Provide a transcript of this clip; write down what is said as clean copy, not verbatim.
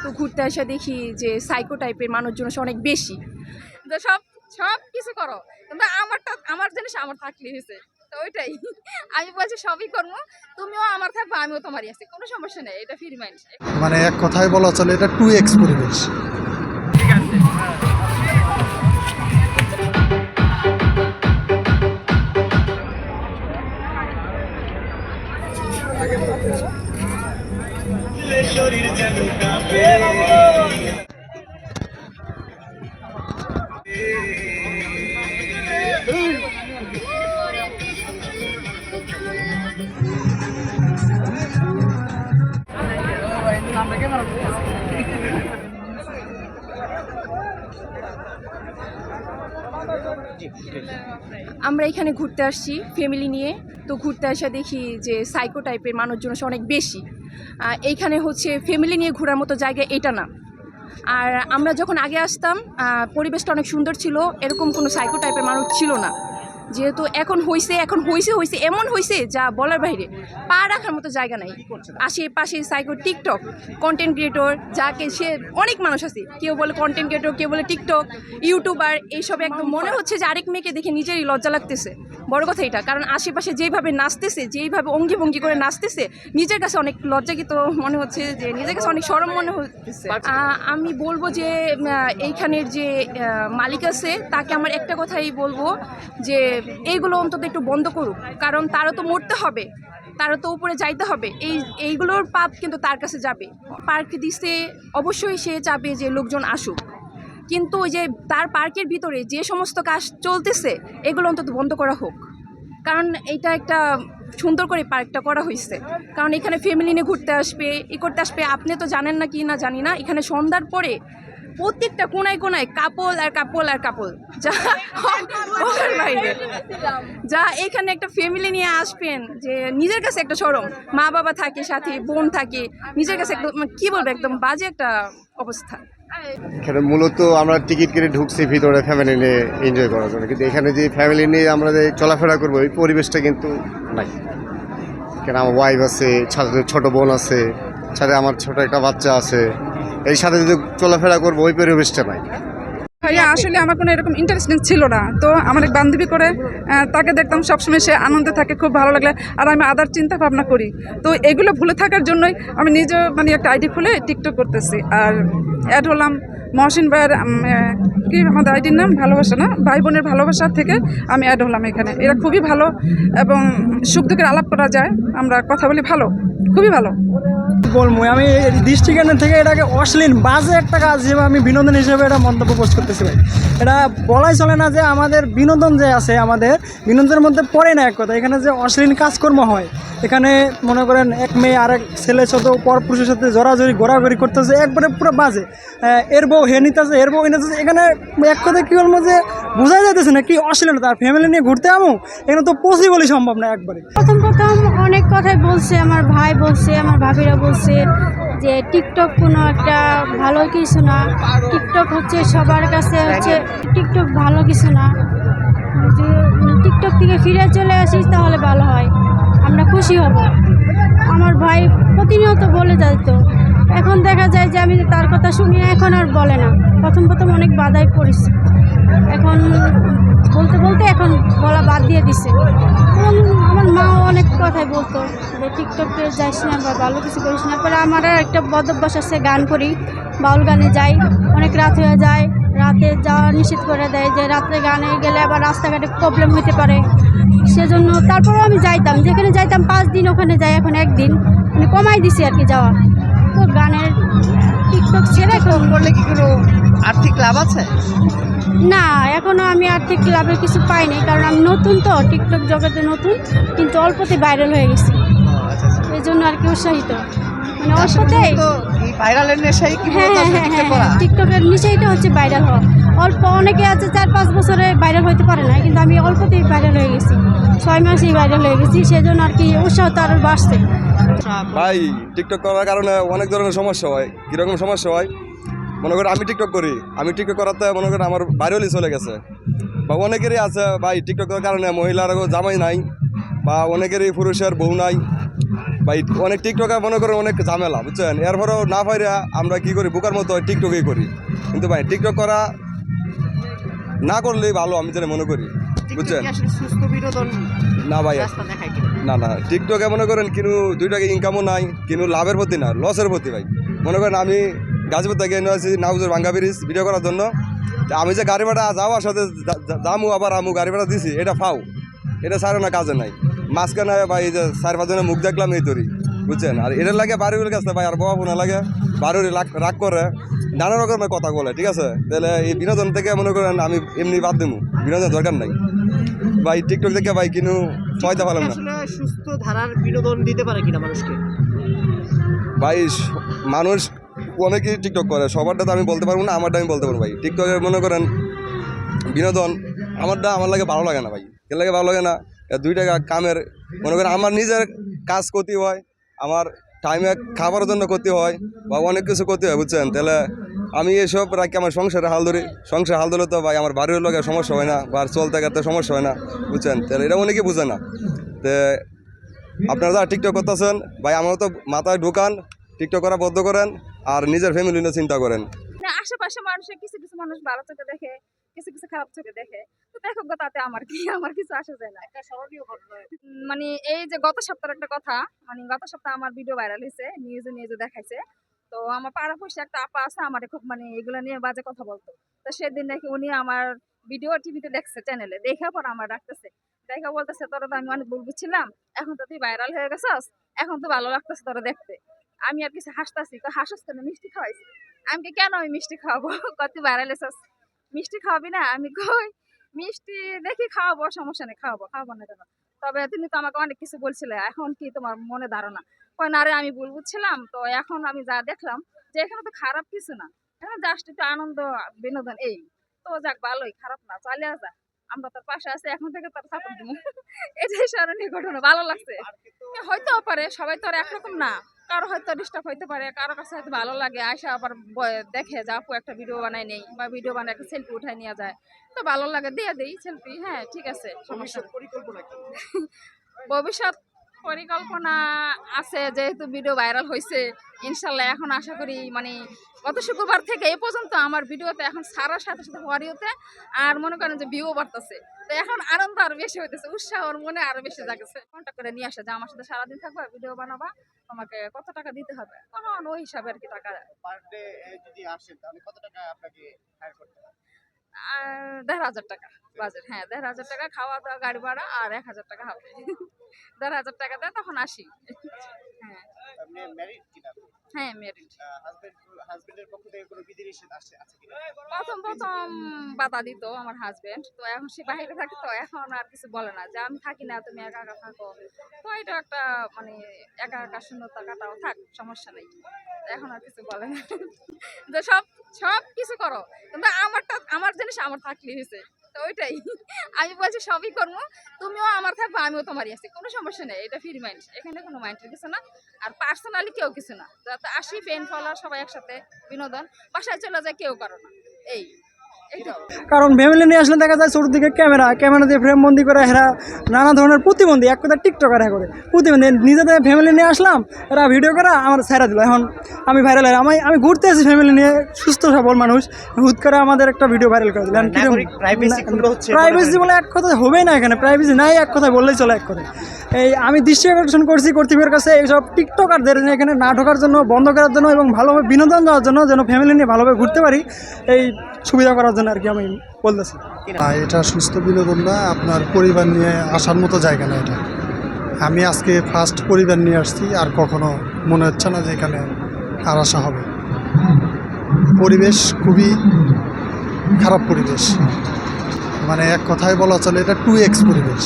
তো ঘুরতে আসা দেখি যে সাইকো টাইপের মানুষজন অনেক বেশি। তো সব সব কিছু করো, কিন্তু আমার জিনিস আমার থাকলে হয়েছে। তো ওইটাই আমি বলছি, সবই করবো, তুমিও আমার থাকবো, আমিও তোমারই আছি, কোনো সমস্যা নেই, এটা ফ্রি মাইন্ড। মানে এক কথায় বলা চলে এটা 2x পরিবেশ। ঠিক আছে। আমরা এখানে ঘুরতে আসছি ফ্যামিলি নিয়ে। তো ঘুরতে আসা দেখি যে সাইকো টাইপের মানুষজন অনেক বেশি। এইখানে হচ্ছে ফ্যামিলি নিয়ে ঘোরার মতো জায়গা এটা না। আর আমরা যখন আগে আসতাম পরিবেশটা অনেক সুন্দর ছিল, এরকম কোনো সাইকো টাইপের মানুষ ছিল না। যেহেতু এখন হয়েছে এমন হয়েছে যা বলার বাইরে, পা রাখার মতো জায়গা নাই। আশেপাশে সাইকো টিকটক কন্টেন্ট ক্রিয়েটর, যাকে সে অনেক মানুষ আছে, কেউ বলে কন্টেন্ট ক্রিয়েটর, কেউ বলে টিকটক ইউটিউবার, এইসব একদম মনে হচ্ছে যে আরেক মেয়েকে দেখে নিজেরই লজ্জা লাগতেছে। বড় কথা এটা, কারণ আশেপাশে যেইভাবে নাচতেছে, যেইভাবে অঙ্গি ভঙ্গি করে নাচতেছে, নিজের কাছে অনেক লজ্জাকিত মনে হচ্ছে, যে নিজের কাছে অনেক শরম মনে হচ্ছে। আমি বলবো যে এইখানের যে মালিক আছে তাকে আমার একটা কথাই বলবো যে এইগুলো অন্তত একটু বন্ধ করুক, কারণ তারও তো মরতে হবে, তারও তো উপরে যাইতে হবে। এইগুলোর পাপ কিন্তু তার কাছে যাবে। পার্ক দিছে, অবশ্যই সে চাবে যে লোকজন আসুক, কিন্তু ওই যে তার পার্কের ভিতরে যে সমস্ত কাজ চলতেছে এগুলো অন্তত বন্ধ করা হোক। কারণ এইটা একটা সুন্দর করে পার্কটা করা হয়েছে, কারণ এখানে ফ্যামিলি নিয়ে ঘুরতে আসবে, করতে আসবে। আপনি তো জানেন না কি না জানি না, এখানে সন্ধ্যার পরে প্রত্যেকটা কোনায় কোনায় কাপল আর কাপল আর কাপল, যা বলার বাইরে। যা এখানে একটা ফ্যামিলি নিয়ে আসবেন, যে নিজের কাছে একটা শরম, মা বাবা থাকে সাথে, বোন থাকে, নিজের কাছে একদম কি বলবো, একদম বাজে একটা অবস্থা। এখানে মূলত আমরা টিকিট কেটে ঢুকছি ভিতরে ফ্যামিলি নিয়ে এনজয় করার জন্য, কিন্তু এখানে যে ফ্যামিলি নিয়ে আমরা যে চলাফেরা করবো ওই পরিবেশটা কিন্তু নাই। এখানে আমার ওয়াইফ আছে, সাথে ছোট বোন আছে, সাথে আমার ছোট একটা বাচ্চা আছে, এই সাথে যদি চলাফেরা করবো ওই পরিবেশটা নাই। ভাইয়া আসলে আমার কোনো এরকম ইন্টারেস্টিং ছিল না, তো আমার এক বান্ধবী করে তাকে দেখতাম সবসময়, সে আনন্দে থাকে, খুব ভালো লাগলে। আর আমি আদার চিন্তা ভাবনা করি, তো এগুলো ভুলে থাকার জন্যই আমি নিজে মানে একটা আইডি খুলে টিকটক করতেছি। আর অ্যাড হলাম মহসিন ভাইয়ের, কি আমাদের আইডির নাম ভালোবাসা না, ভাই বোনের ভালোবাসা থেকে আমি অ্যাড হলাম এখানে। এরা খুবই ভালো এবং সুখ দুঃখের আলাপ করা যায়, আমরা কথা বলি, ভালো, খুবই ভালো। বলবো আমি দৃষ্টিকেন্দ্র থেকে এটাকে অশ্লীল বাজে একটা কাজ হিসেবে আমি বিনোদন হিসেবে এটা মন্তব্য পোস্ট করতেছি ভাই। এটা বলাই চলে না যে আমাদের বিনোদন যে আছে, আমাদের বিনোদনের মধ্যে পড়ে না এক কথা। এখানে যে অশ্লীল কাজকর্ম হয়, এখানে মনে করেন এক মেয়ে আরেক ছেলের সাথে পরপুরুষের সাথে জড়াজড়ি ঘোরাঘুরি করতেছে, একবারে পুরো বাজে। এর বউ হে নিতেছে, এর বউ নিতেছে, এখানে এক কথা কী বলবো যে বোঝা যাইতেছে না কি অশ্লীলতা। আর ফ্যামিলি নিয়ে ঘুরতে আমো, এখানে তো পসিবলই সম্ভব না একবারে। প্রথম অনেক কথাই বলছে, আমার ভাই বলছে, আমার ভাবিরা বলছে যে টিকটক কোনো একটা ভালো কিছু না, টিকটক হচ্ছে সবার কাছে হচ্ছে টিকটক ভালো কিছু না, যে টিকটক থেকে ফিরে চলে আসিস তাহলে ভালো হয়, আমরা খুশি হব। আমার ভাই প্রতিনিয়ত বলে যাইতো, এখন দেখা যায় যে আমি তার কথা শুনি, এখন আর বলে না। প্রথম অনেক বাধায় পড়েছি, এখন বলতে বলতে এখন বলা বাদ দিয়ে দিছে। এবং আমার মাও অনেক কথাই বলতো যে টিকটকে যাইস না বা ভালো কিছু করিস না। পরে আমার একটা বদ অভ্যাস আছে, গান করি, বাউল গানে যাই, অনেক রাত হয়ে যায়, রাতে যাওয়া নিষেধ করে দেয়, যে রাত্রে গানে গেলে আবার রাস্তাঘাটে প্রবলেম হতে পারে, সেজন্য তারপরেও আমি যাইতাম, যেখানে যাইতাম 5 দিন ওখানে যাই, এখন 1 দিন মানে কমাই দিছি আর কি যাওয়া। তো গানের টিকটক ছেড়ে এখন করলে কি কোনো আর্থিক লাভ আছে? না, এখনও আমি আর্থিক লাভের কিছু পাইনি, কারণ আমি নতুন, তো টিকটক জগতে নতুন, কিন্তু অল্পতে ভাইরাল হয়ে গেছি, এই জন্য আর কি উৎসাহিত, মানে অল্পতেই। ভাইরালের নেশাই কি? হ্যাঁ, টিকটকের নিশাইটা হচ্ছে ভাইরাল হওয়া। অল্প অনেকে আছে 4-5 বছরে ভাইরাল হইতে পারে না, কিন্তু আমি অল্পতেই ভাইরাল হয়ে গেছি, 6 মাসেই ভাইরাল হয়ে গেছি, সেজন্য আর কি উৎসাহ তো আরও বাড়ছে। ভাই টিকটক করার কারণে অনেক ধরনের সমস্যা হয়। কীরকম সমস্যা হয়? মনে করেন আমি টিকটক করি, আমি টিকটক করাতে মনে করেন আমার ভাইরালই চলে গেছে, বা অনেকেরই আছে ভাই টিকটক করার কারণে মহিলার জামাই নাই, বা অনেকেরই পুরুষের বউ নাই, ভাই অনেক টিকটকার মনে করেন অনেক ঝামেলা বুঝছেন, এরপরেও না পাইরা আমরা কি করি বোকার মতো টিকটকেই করি। কিন্তু ভাই টিকটক করা না করলেই ভালো আমি যেটা মনে করি বুঝছেন। সুস্থ বিনোদন না ভাই রাস্তা দেখায় কিনা? না টিকটকে মনে করেন কিন্তু 2 টাকা ইনকামও নাই, কিন্তু লাভের প্রতি না লসের প্রতি ভাই। মনে করেন আমি গাজীপুর থেকে এনে আছি নাউজের ভাঙ্গা ব্রিজ ভিডিও করার জন্য, আমি যে গাড়ি ভাড়া যাওয়ার সাথে যামু আবার আমু গাড়ি ভাড়া দিছি, এটা ফাও, এটা সারে না কাজে নাই। মাঝখানে ভাই এই যে 4-5 জনের মুখ দেখলাম এই তরি বুঝছেন। আর এটার লাগে বাড়ির কাছে ভাই আর বাবা ফোনা লাগে বাড়ির রাগ করে নানা রকমের কথা বলে, ঠিক আছে। তাহলে এই বিনোদন থেকে মনে করেন আমি এমনি বাদ দেবো, বিনোদন দরকার নাই ভাই। টিকটক দেখে ভাই কিন্তু চয়তে পারলাম না আসলে সুস্থ ধারার বিনোদন দিতে পারে কিনা মানুষকে? ভাই। মানুষ অনেকেই টিকটক করে, সবারটা তো আমি বলতে পারবো না, আমারটা আমি বলতে পারবো ভাই। টিকটকে মনে করেন বিনোদন আমার লাগে ভালো লাগে না ভাই। এর লাগে ভালো লাগে না 2 টাকা কামের মনে করেন আমার নিজের কাজ করতে হয়, আমার টাইমে খাবারের জন্য করতে হয় বা অনেক কিছু করতে হয় বুঝছেন। তাহলে আমি এসব রাখি আমার সংসারে হাল ধরি, সংসারে হাল ধরলে তো ভাই আমার বাড়ির লোকের সমস্যা হয় না বা চলতে গেতে সমস্যা হয় না বুঝছেন। তাহলে এটা অনেকেই বুঝে না। তো আপনারা যারা টিকটক করতেছেন ভাই আমারও তো মাথায় ঢোকান, টিকটক করা বন্ধ করেন আর নিজের ফ্যামিলি নিয়ে চিন্তা করেন। আশেপাশে মানুষের কিছু কিছু মানুষ ভালো চোখে দেখে, কিছু কিছু খারাপ চোখে দেখে, তো দেখো গো, তাতে আমার কিছু আসা যায় না। একটা স্মরণীয় ঘটনা মানে এই যে গত সপ্তাহের একটা কথা, মানে গত সপ্তাহে আমার ভিডিও ভাইরাল হয়েছে, নিউজে দেখাইছে। তো আমার পাড়াপড়শি একটা আপা আছে, আমার খুব মানে এগুলো নিয়ে বাজে কথা বলতো। তো সেদিন নাকি উনি আমার ভিডিও টিভিতে দেখছে, চ্যানেলে দেখে পর আমার রাখতেছে, দেখা বলতেছে তোরা তো আমি অনেক ভুল বুঝছিলাম, এখন তো তুই ভাইরাল হয়ে গেছস, এখন তো ভালো লাগতেছে তোরা দেখতে। আমি আর কিছু হাসতাছি, হাসস কেন, মিষ্টি খাওয়াইছি। আমি কি কেন আমি মিষ্টি খাওয়াবো, কত ভাইরাল হয়েছস, মিষ্টি খাওয়াবি না? আমি কই মিষ্টি দেখি খাওয়াবো, সমস্যা নেই, খাওয়াবো না কেন। তবে তুমি তো আমাকে অনেক কিছু বলছিলে, এখন কি তোমার মনে ধারণা? কই না রে, আমি ভুল বুঝছিলাম। তো এখন আমি যা দেখলাম যে এখানে তো খারাপ কিছু না, এখানে জাস্ট একটু আনন্দ বিনোদন, এই তো যাক ভালোই, খারাপ না, চালিয়ে যা, আমরা তোর পাশে আছি, এখন থেকে তোর সাপোর্ট দিব। এটাই স্মরণীয় ঘটনা, ভালো লাগছে। হয়তো পারে সবাই তো আর একরকম না, কারো হয়তো ডিস্টার্ব হইতে পারে, কারো কাছে হয়তো ভালো লাগে, আয়সা আবার দেখে যে আপু একটা ভিডিও বানায় নেই বা ভিডিও বানায় একটা সেলফি উঠায় নিয়ে যায়, তো ভালো লাগে, দিয়ে দেই সেলফি, হ্যাঁ ঠিক আছে, সমস্যা নেই। পরিকল্পনা কি? ভবিষ্যৎ পরিকল্পনা আছে, যেহেতু ভিডিও ভাইরাল হয়েছে ইনশাল্লাহ, এখন আশা করি মানে গত শুক্রবার থেকে এ পর্যন্ত আমার ভিডিওতে এখন সারার সাথে সাথে হওয়ারিওতে আর মনে করেন যে ভিউ বাড়তেছে, তো এখন আনন্দ আরো বেশি হইতেছে, উৎসাহ ওর মনে আরো বেশি জাগছে। কন্ট্যাক্ট করে নিয়ে আসে যে আমার সাথে সারাদিন থাকবা, ভিডিও বানাবা, তোমাকে কত টাকা দিতে হবে, তখন ওই হিসাবে আর কি টাকা। পার ডে যদি আসেন তাহলে কত টাকা আপনাকে হায়ার করতে হবে? 1,500 টাকা বাজেট, হ্যাঁ 1,500 টাকা, খাওয়া দাওয়া গাড়ি ভাড়া আর 1,000 টাকা হবে। 1,500 টাকা দেয় তখন আসি। হ্যাঁ আপনি ম্যারিড কিনা? হ্যাঁ ম্যারিড। হাজবেন্ডের পক্ষ থেকে কোনো বিধিনিষেধ আছে কিনা? প্রথম বাধা দিত আমার হাজবেন্ড, তো এখন সে বাইরে থাকে, তো এখন আর কিছু বলে না যে আমি থাকি না, তুমি একা একা থাকো, তো এটা একটা মানে একা একা শূন্যতা কাটাও, থাক সমস্যা নেই, এখন আর কিছু বলে না। যে সব কিছু করো, কিন্তু আমার জিনিস আমার থাকলে হয়েছে, তো ওইটাই আমি বলছি, সবই করবো, তুমিও আমার থাকবো, আমিও তোমারই আছি, কোনো সমস্যা নেই, এটা ফ্রি মাইন্ড, এখানে কোনো মাইন্ডের কিছু না, আর পার্সোনালি কেউ কিছু না, যাতে আসি ফ্রেন্ড ফলোয়ার সবাই একসাথে বিনোদন, বাসায় চলে যায় কেউ করো না, এইটা। কারণ ফ্যামিলি নিয়ে আসলে দেখা যায় চতুর্দিকে ক্যামেরা দিয়ে ফ্রেম বন্দি করে এরা নানা ধরনের প্রতিবন্ধী, এক কথা টিকটকার করে প্রতিবন্ধী, নিজেদের ফ্যামিলি নিয়ে আসলাম, এরা ভিডিও করা আমার ছেড়ে দিল, এখন আমি ভাইরাল আমি ঘুরতে আসি ফ্যামিলি নিয়ে, সুস্থ সবল মানুষ, হুট করে আমাদের একটা ভিডিও ভাইরাল করে দিলেন। প্রাইভেসি বলে এক কথা হবেই না, এখানে প্রাইভেসি নাই, এক কথায় বললেই চলে, এক কথায়। এই আমি দৃষ্টি আকর্ষণ করছি কর্তৃপক্ষের কাছে, এইসব টিকটকারদের এখানে না ঢোকার জন্য, বন্ধ করার জন্য এবং ভালোভাবে বিনোদন দেওয়ার জন্য, যেন ফ্যামিলি নিয়ে ভালোভাবে ঘুরতে পারি, এই সুবিধা করার জন্য আর কি আমি বলতেছি। এটা সুস্থ বিনোদন না, আপনার পরিবার নিয়ে আসার মতো জায়গা না এটা। আমি আজকে ফার্স্ট পরিবার নিয়ে আসছি, আর কখনো মনে হচ্ছে না যে এখানে আর আসা হবে। পরিবেশ খুবই খারাপ পরিবেশ, মানে এক কথায় বলা চলে এটা 2x পরিবেশ।